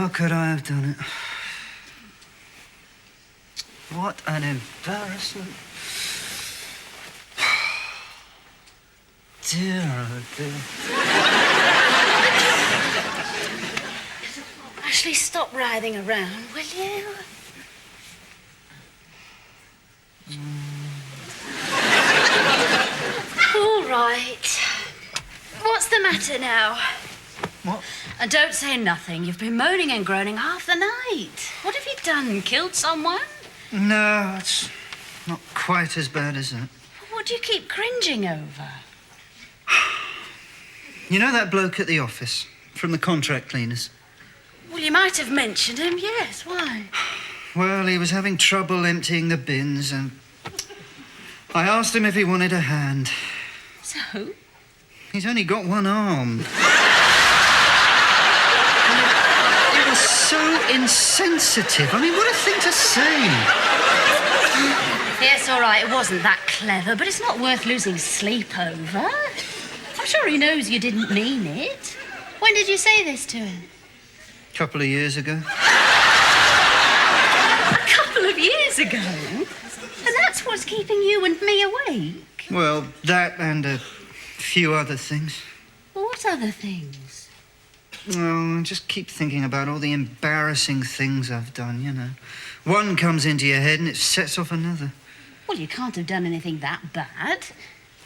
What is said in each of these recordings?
How could I have done it? What an embarrassment. Dear, oh dear. Ashley, stop writhing around, will you? All right. What's the matter now? What? And don't say nothing. You've been moaning and groaning half the night. What have you done? Killed someone? No, it's not quite as bad as that. What do you keep cringing over? You know that bloke at the office from the contract cleaners? Well, you might have mentioned him, yes. Why? Well, he was having trouble emptying the bins and I asked him if he wanted a hand. So? He's only got one arm. It was so insensitive. I mean, what a thing to say. Yes, all right, it wasn't that clever, but it's not worth losing sleep over. I'm sure he knows you didn't mean it. When did you say this to him? A couple of years ago. A couple of years ago? And that's what's keeping you and me awake? Well, that and a few other things. What other things? Oh, I just keep thinking about all the embarrassing things I've done, you know. One comes into your head and it sets off another. Well, you can't have done anything that bad.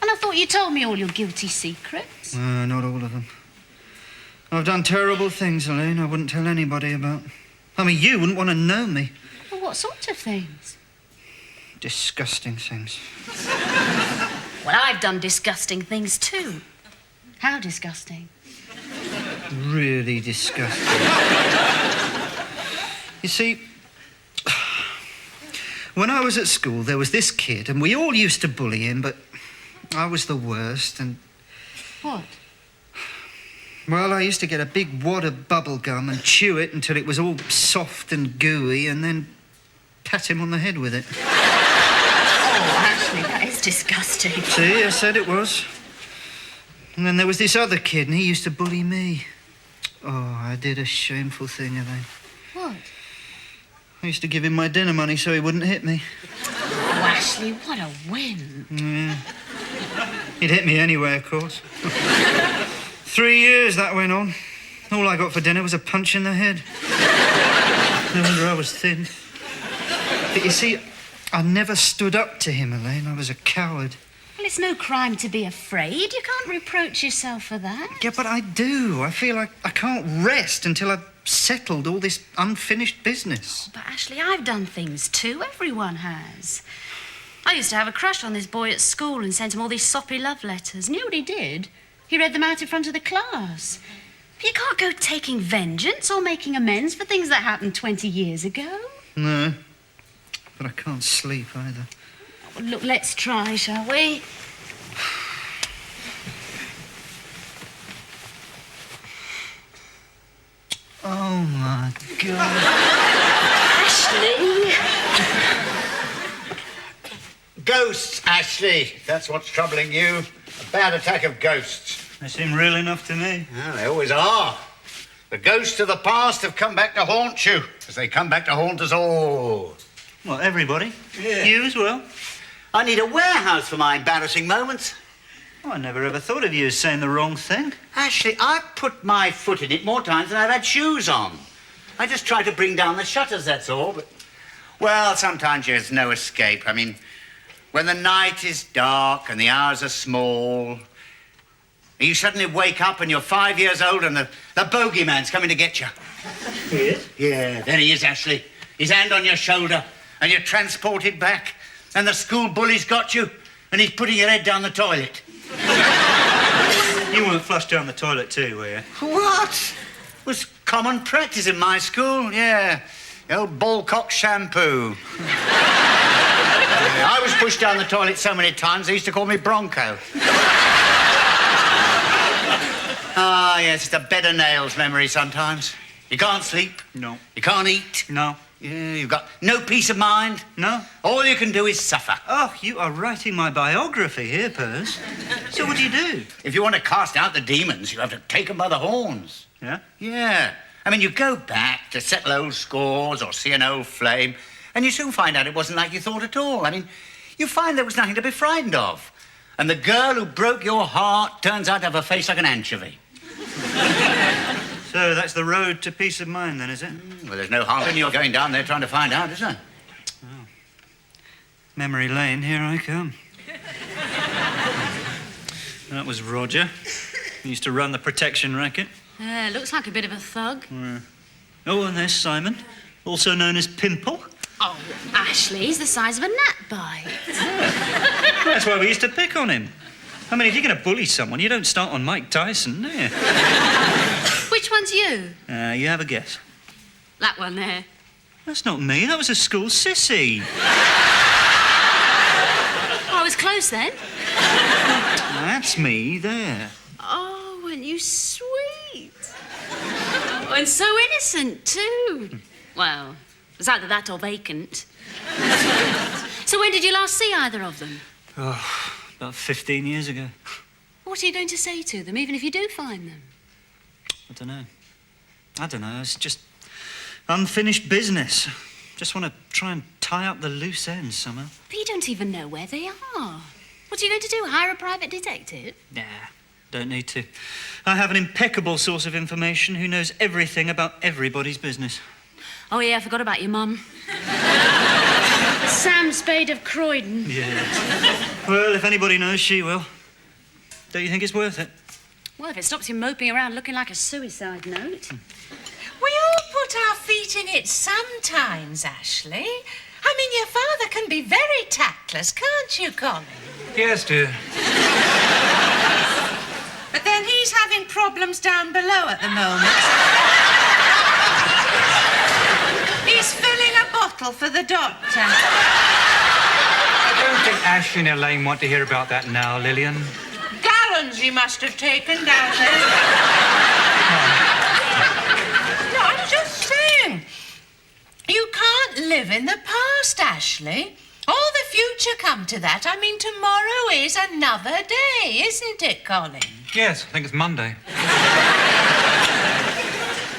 And I thought you told me all your guilty secrets. Not all of them. I've done terrible things, Elaine, I wouldn't tell anybody about. I mean, you wouldn't want to know me. Well, what sort of things? Disgusting things. Well, I've done disgusting things too. How disgusting? Really disgusting. You see, when I was at school, there was this kid, and we all used to bully him, but I was the worst, and... What? Well, I used to get a big wad of bubble gum and chew it until it was all soft and gooey, and then pat him on the head with it. Oh, Ashley, that is disgusting. See, I said it was. And then there was this other kid, and he used to bully me. Oh, I did a shameful thing, Elaine. What? I used to give him my dinner money so he wouldn't hit me. Oh, Ashley, what a win. Yeah. He'd hit me anyway, of course. 3 years that went on. All I got for dinner was a punch in the head. No wonder I was thin. But you see, I never stood up to him, Elaine. I was a coward. Well, it's no crime to be afraid. You can't reproach yourself for that. Yeah, but I do. I feel like I can't rest until I've settled all this unfinished business. But, Ashley, I've done things too. Everyone has. I used to have a crush on this boy at school and sent him all these soppy love letters. And you know what he did? He read them out in front of the class. But you can't go taking vengeance or making amends for things that happened 20 years ago. No, but I can't sleep either. Well, look, let's try, shall we? Oh, my God. Ashley! Ghosts, Ashley. That's what's troubling you. A bad attack of ghosts. They seem real enough to me. Yeah, they always are. The ghosts of the past have come back to haunt you, as they come back to haunt us all. Well, everybody? Yeah. You as well? I need a warehouse for my embarrassing moments. Oh, I never ever thought of you as saying the wrong thing. Ashley, I've put my foot in it more times than I've had shoes on. I just try to bring down the shutters, that's all. But, well, sometimes there's no escape. I mean, when the night is dark and the hours are small, you suddenly wake up and you're 5 years old and the bogeyman's coming to get you. He is? Yeah, there he is, Ashley. His hand on your shoulder and you're transported back and the school bully's got you and he's putting your head down the toilet. You weren't flushed down the toilet too, were you? What? It was common practice in my school, yeah. The old ballcock shampoo. Yeah, I was pushed down the toilet so many times they used to call me Bronco. Ah, yes, it's a bed of nails memory sometimes. You can't sleep. No. You can't eat. No. Yeah, you've got no peace of mind. No? All you can do is suffer. Oh, you are writing my biography here, Pers. So what do you do? If you want to cast out the demons, you have to take them by the horns. Yeah? Yeah. I mean, you go back to settle old scores or see an old flame, and you soon find out it wasn't like you thought at all. I mean, you find there was nothing to be frightened of. And the girl who broke your heart turns out to have a face like an anchovy. So that's the road to peace of mind, then, is it? Well, there's no harm in you going down there trying to find out, is there? Oh. Memory lane, here I come. That was Roger. He used to run the protection racket. Looks like a bit of a thug. Oh, and there's Simon, also known as Pimple. Oh, Ashley's the size of a gnat bite. That's why we used to pick on him. I mean, if you're going to bully someone, you don't start on Mike Tyson, do you? Which one's you? You have a guess. That one there. That's not me. That was a school sissy. I was close then. That's me there. Oh, and you sweet. Oh, and so innocent, too. Well, it was either that or vacant. So when did you last see either of them? Oh, about 15 years ago. What are you going to say to them, even if you do find them? I don't know. It's just unfinished business. Just want to try and tie up the loose ends somehow. But you don't even know where they are. What are you going to do, hire a private detective? Nah, don't need to. I have an impeccable source of information who knows everything about everybody's business. Oh, yeah, I forgot about your mum. Sam Spade of Croydon. Yeah. Well, if anybody knows, she will. Don't you think it's worth it? Well, if it stops you moping around looking like a suicide note. We all put our feet in it sometimes, Ashley. I mean, your father can be very tactless, can't you, Colin? Yes, dear. But then he's having problems down below at the moment. He's filling a bottle for the doctor. I don't think Ashley and Elaine want to hear about that now, Lillian. Gallons he must have taken down there. No, I'm just saying. You can't live in the past, Ashley. All the future come to that. I mean, tomorrow is another day, isn't it, Colin? Yes, I think it's Monday.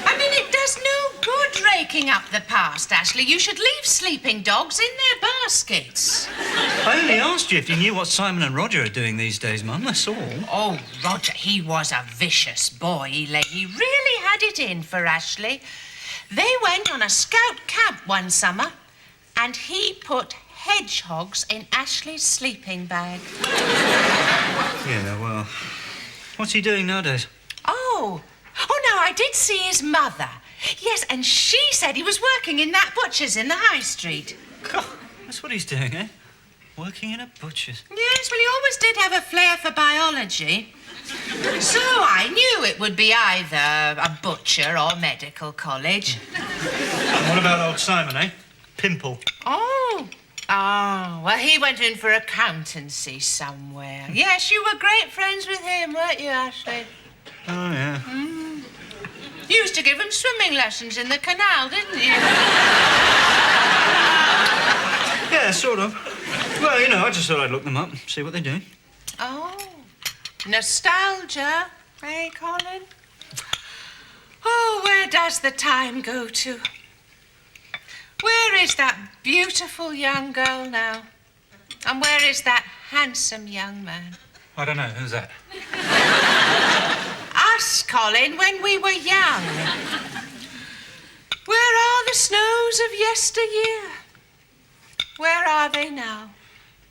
I mean, it does no good raking up the past, Ashley. You should leave sleeping dogs in their baskets. I only asked you if you knew what Simon and Roger are doing these days, Mum, that's all. Oh, Roger, he was a vicious boy, Elaine. He really had it in for Ashley. They went on a scout camp one summer, and he put hedgehogs in Ashley's sleeping bag. Yeah, well, what's he doing nowadays? Oh, no, I did see his mother. Yes, and she said he was working in that butcher's in the high street. God, that's what he's doing, eh? Working in a butcher's. Yes, well, he always did have a flair for biology. So I knew it would be either a butcher or medical college. And what about old Simon, eh? Pimple. Oh, well, he went in for accountancy somewhere. Yes, you were great friends with him, weren't you, Ashley? Oh, yeah. You used to give him swimming lessons in the canal, didn't you? Yeah, sort of. Well, you know, I just thought I'd look them up, see what they're doing. Oh, nostalgia, eh, Colin? Oh, where does the time go to? Where is that beautiful young girl now? And where is that handsome young man? I don't know, who's that? Us, Colin, when we were young. Where are the snows of yesteryear? Where are they now?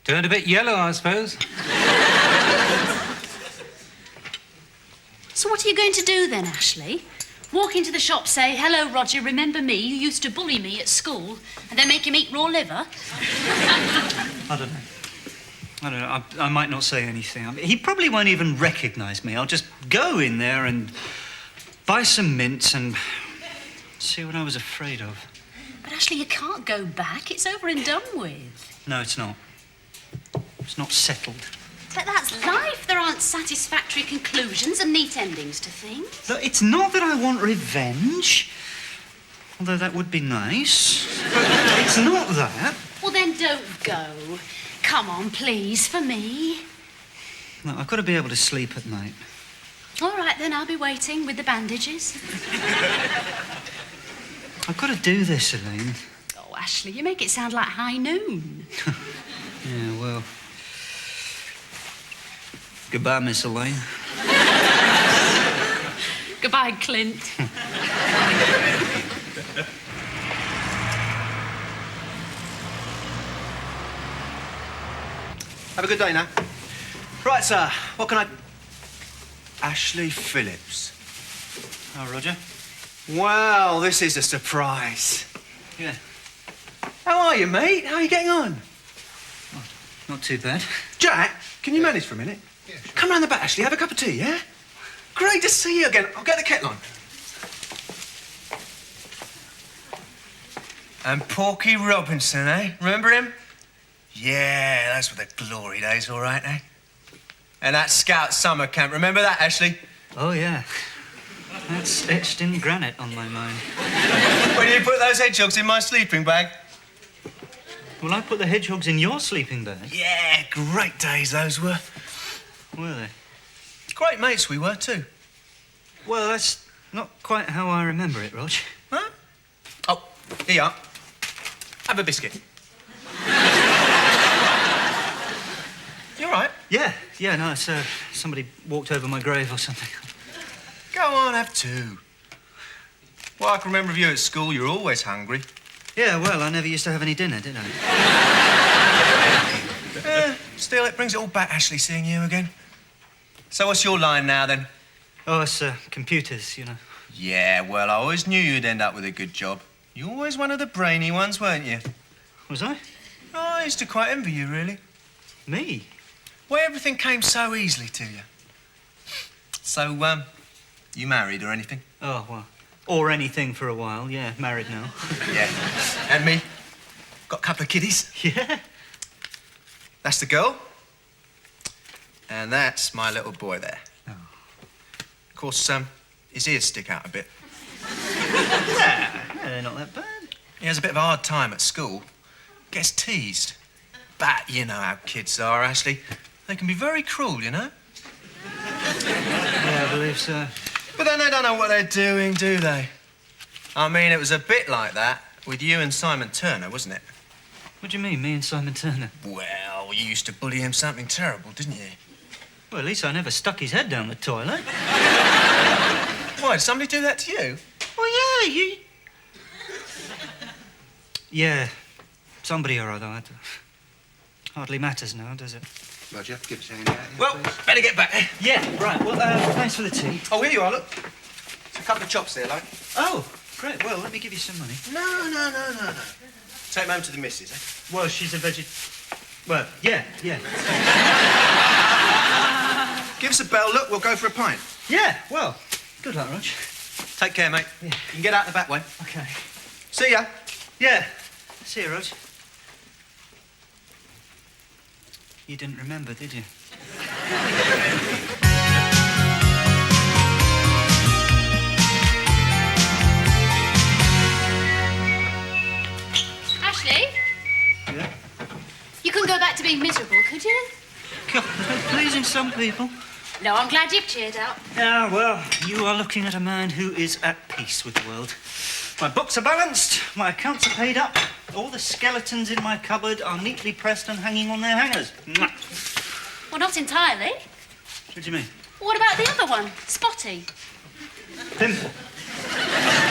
Turned a bit yellow, I suppose. So what are you going to do then, Ashley? Walk into the shop, say, "Hello, Roger, remember me? You used to bully me at school," and then make him eat raw liver? I don't know. I might not say anything. I mean, he probably won't even recognise me. I'll just go in there and buy some mints and see what I was afraid of. But Ashley, you can't go back. It's over and done with. No, it's not. It's not settled. But that's life. There aren't satisfactory conclusions and neat endings to things. Look, it's not that I want revenge, although that would be nice. But it's not that. Well, then don't go. Come on, please, for me. No, I've got to be able to sleep at night. All right, then, I'll be waiting with the bandages. I've got to do this, Elaine. Oh, Ashley, you make it sound like high noon. Yeah, well... Goodbye, Miss Elaine. Goodbye, Clint. Have a good day now. Right, sir. What can I... Ashley Phillips. Oh, Roger? Well, this is a surprise. Yeah. How are you, mate? How are you getting on? Not too bad. Jack, can you manage for a minute? Yeah, sure. Come round the back, Ashley. Have a cup of tea, yeah? Great to see you again. I'll get the kettle on. And Porky Robinson, eh? Remember him? Yeah, those were the glory days, all right, eh? And that Scout summer camp, remember that, Ashley? Oh, yeah. That's etched in granite on my mind. When you put those hedgehogs in my sleeping bag? Well, I put the hedgehogs in your sleeping bag. Yeah, great days those were. Were they? Great mates we were, too. Well, that's not quite how I remember it, Rog. Huh? Oh, here you are. Have a biscuit. You all right? Yeah, no, it's, somebody walked over my grave or something. Go on, have two. Well, I can remember of you at school, you're always hungry. Yeah, well, I never used to have any dinner, did I? Still, it brings it all back, Ashley, seeing you again. So what's your line now, then? Oh, it's, computers, you know. Yeah, well, I always knew you'd end up with a good job. You were always one of the brainy ones, weren't you? Was I? Oh, I used to quite envy you, really. Me? Why everything came so easily to you. So, you married or anything? Oh, well, or anything for a while, yeah, married now. Yeah. And me? Got a couple of kiddies. Yeah? That's the girl. And that's my little boy there. Oh. Of course, his ears stick out a bit. Yeah, they're not that bad. He has a bit of a hard time at school. Gets teased. But you know how kids are, Ashley. They can be very cruel, you know? Yeah, I believe so. But then they don't know what they're doing, do they? I mean, it was a bit like that with you and Simon Turner, wasn't it? What do you mean, me and Simon Turner? Well, you used to bully him something terrible, didn't you? Well, at least I never stuck his head down the toilet. Why, did somebody do that to you? Well, yeah, you... Yeah, somebody or other. It hardly matters now, does it? Roger, give us a hand out here, Well, please. better get back. Yeah, right. Well, thanks for the tea. Oh, here you are, look. There's a couple of chops there, like. Oh, great. Well, let me give you some money. No. Take them home to the missus, eh? Well, she's a Well, yeah. Give us a bell, look, we'll go for a pint. Yeah, well, good luck, Rog. Take care, mate. Yeah. You can get out the back way. Okay. See ya. Yeah. See you, Rog. You didn't remember, did you? Ashley? Yeah? You couldn't go back to being miserable, could you? God, pleasing some people. No, I'm glad you've cheered up. Yeah, well, you are looking at a man who is at peace with the world. My books are balanced, my accounts are paid up, all the skeletons in my cupboard are neatly pressed and hanging on their hangers. Mwah. Well, not entirely. What do you mean? What about the other one, Spotty? Pimple.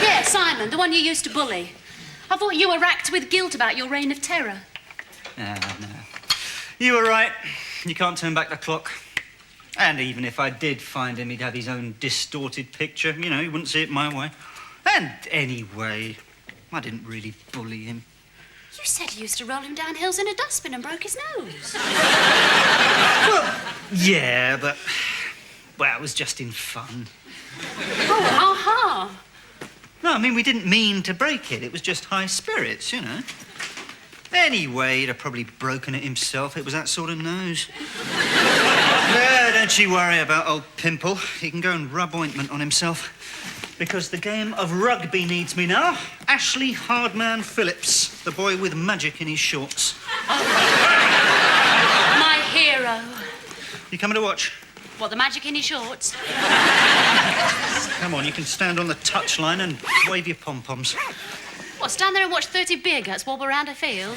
Yeah, Simon, the one you used to bully. I thought you were racked with guilt about your reign of terror. No. You were right. You can't turn back the clock. And even if I did find him, he'd have his own distorted picture. You know, he wouldn't see it my way. And anyway, I didn't really bully him. You said you used to roll him down hills in a dustbin and broke his nose. Well, yeah, but... Well, it was just in fun. Oh, aha. No, I mean, we didn't mean to break it. It was just high spirits, you know. Anyway, he'd have probably broken it himself. It was that sort of nose. No, don't you worry about old Pimple. He can go and rub ointment on himself. Because the game of rugby needs me now. Ashley Hardman Phillips, the boy with magic in his shorts. My hero. You coming to watch? What, the magic in your shorts? Come on, you can stand on the touchline and wave your pom-poms. What, stand there and watch 30 beer guts wobble around a field?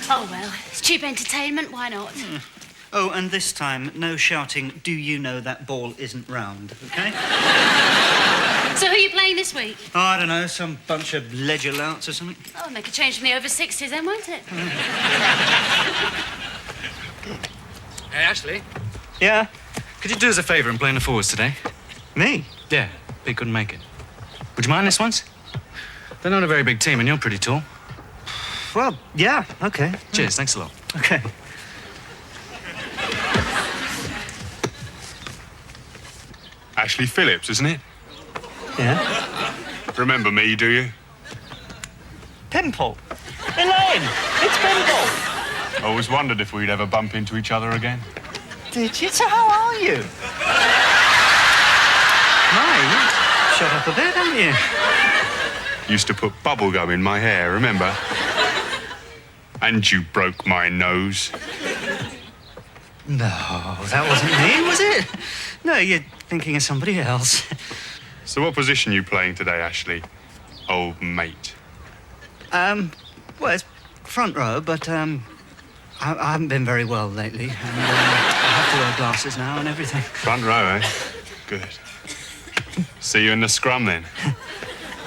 Oh, well, it's cheap entertainment, why not? Oh, and this time, no shouting, do you know that ball isn't round, OK? So who are you playing this week? Oh, I don't know, some bunch of ledger louts or something. Oh, make a change from the over 60s then, won't it? Hey, Ashley, Yeah? could you do us a favour and play in the forwards today? Me? Yeah, Pete couldn't make it. Would you mind this once? They're not a very big team and you're pretty tall. Well, yeah, OK. Cheers, thanks a lot. OK. Ashley Phillips, isn't it? Yeah? Remember me, do you? Pimple. Elaine, it's Pimple. I always wondered if we'd ever bump into each other again. Did you? So how are you? My, you shut up a bit, haven't you? Used to put bubble gum in my hair, remember? And you broke my nose. No, that wasn't me, was it? No, you're thinking of somebody else. So what position are you playing today, Ashley? Old mate. Well, it's front row, but, I haven't been very well lately. And, I have to wear glasses now and everything. Front row, eh? Good. See you in the scrum, then.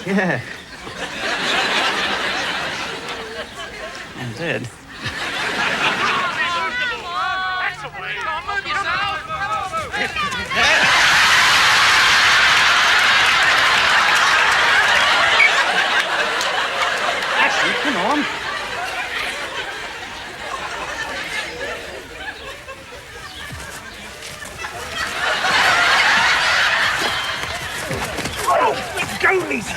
Yeah. I did. Ashley, come on. Goalies!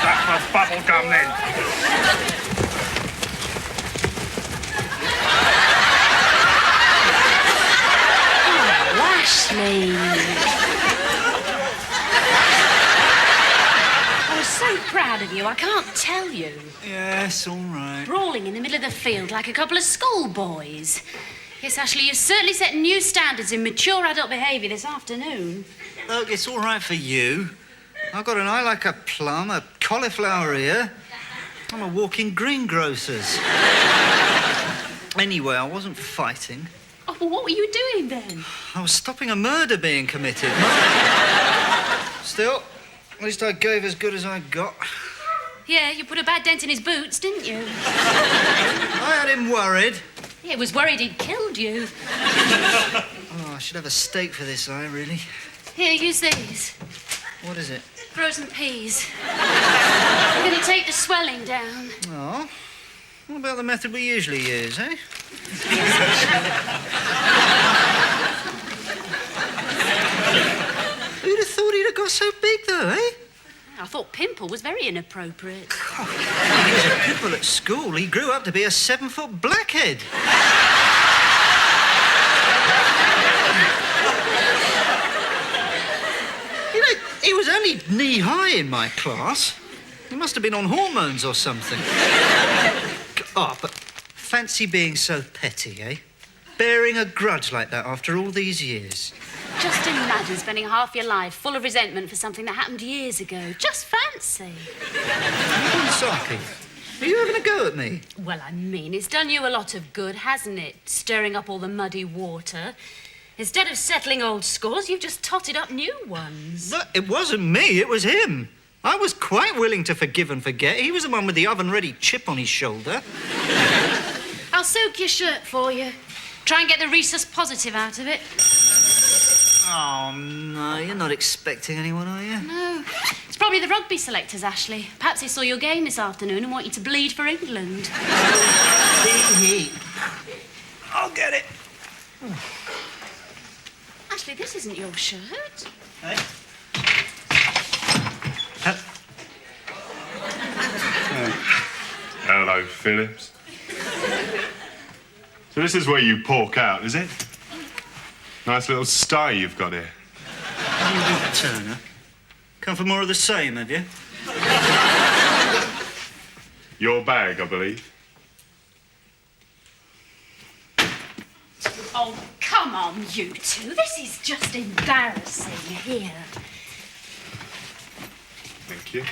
That was bubble gum, then. Ashley. I was so proud of you, I can't tell you. Yes, all right. Brawling in the middle of the field like a couple of schoolboys. Yes, Ashley, you've certainly set new standards in mature adult behaviour this afternoon. Look, it's all right for you. I've got an eye like a plum, a cauliflower ear. I'm a walking greengrocer's. Anyway, I wasn't fighting. Oh, well, what were you doing then? I was stopping a murder being committed. Still, at least I gave as good as I got. Yeah, you put a bad dent in his boots, didn't you? I had him worried. Yeah, he was worried he'd killed you. Oh, I should have a steak for this eye, really. Here, use these. What is it? Frozen peas. I'm going to take the swelling down. Oh. What about the method we usually use, eh? Who'd have thought he'd have got so big, though, eh? I thought pimple was very inappropriate. He was a pupil at school. He grew up to be a 7-foot blackhead. You know, he was only knee-high in my class. He must have been on hormones or something. Oh, but fancy being so petty, eh? Bearing a grudge like that after all these years. Just imagine spending half your life full of resentment for something that happened years ago. Just fancy. Saki, are you having a go at me? Well, I mean, it's done you a lot of good, hasn't it? Stirring up all the muddy water. Instead of settling old scores, you've just totted up new ones. But it wasn't me, it was him. I was quite willing to forgive and forget. He was the one with the oven-ready chip on his shoulder. I'll soak your shirt for you. Try and get the rhesus positive out of it. Oh, no, you're not expecting anyone, are you? No. It's probably the rugby selectors, Ashley. Perhaps they saw your game this afternoon and want you to bleed for England. I'll get it. Ashley, this isn't your shirt. Hey? Hello, Phillips. So this is where you pork out, is it? Nice little stye you've got here. Turner. Come for more of the same, have you? Your bag, I believe. Oh, come on, you two. This is just embarrassing. Here. Thank you.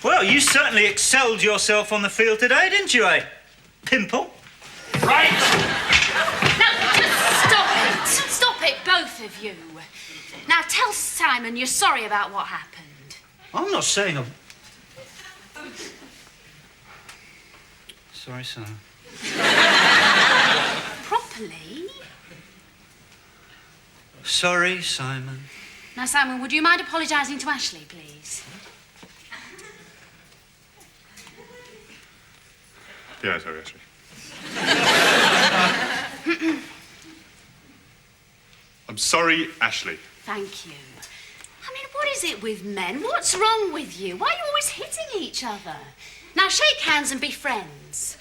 Well, you certainly excelled yourself on the field today, didn't you, eh? Pimple? Right! Now, just stop it. Stop it, both of you. Now, tell Simon you're sorry about what happened. I'm not saying Sorry, sir. Properly? Sorry, Simon. Now, Simon, would you mind apologising to Ashley, please? Yeah, sorry, Ashley. I'm sorry, Ashley. Thank you. I mean, what is it with men? What's wrong with you? Why are you always hitting each other? Now, shake hands and be friends.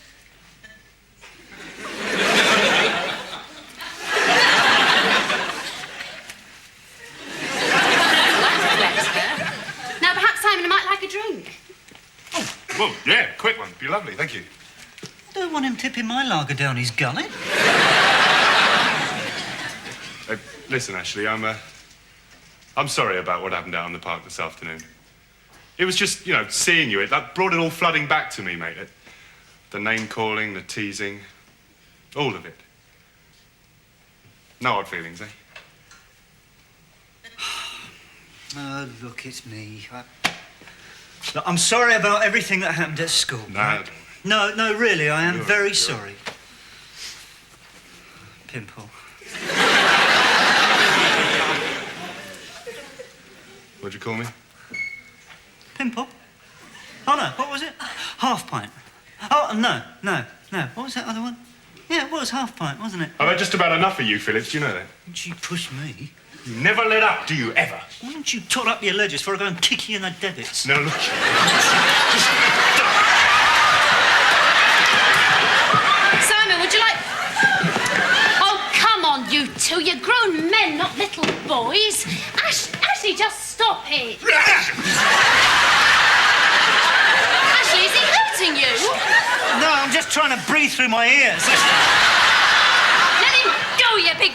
Now, perhaps Simon might like a drink. Well, yeah, quick one. Be lovely, thank you. I don't want him tipping my lager down his gullet. Listen, Ashley, I'm sorry about what happened out in the park this afternoon. It was just, seeing you, that brought it all flooding back to me, mate. The name-calling, the teasing, all of it. No hard feelings, eh? Oh, look, it's me. Look, I'm sorry about everything that happened at school. No, right? No, really, I am You're very right. sorry. Pimple. What'd you call me? Pimple? Oh, no, what was it? Half pint. Oh, no. What was that other one? Yeah, it was half pint, wasn't it? I've had just about enough of you, Phillips. Do you know that? Don't you push me? You never let up, do you, ever? Why don't you tot up your ledgers before I go and kick you in the debits? No, look. Simon, would you like... Oh, come on, you two. You're grown men, not little boys. Ashley, just stop it. Ashley, is he hurting you? No, I'm just trying to breathe through my ears. Let him go, you big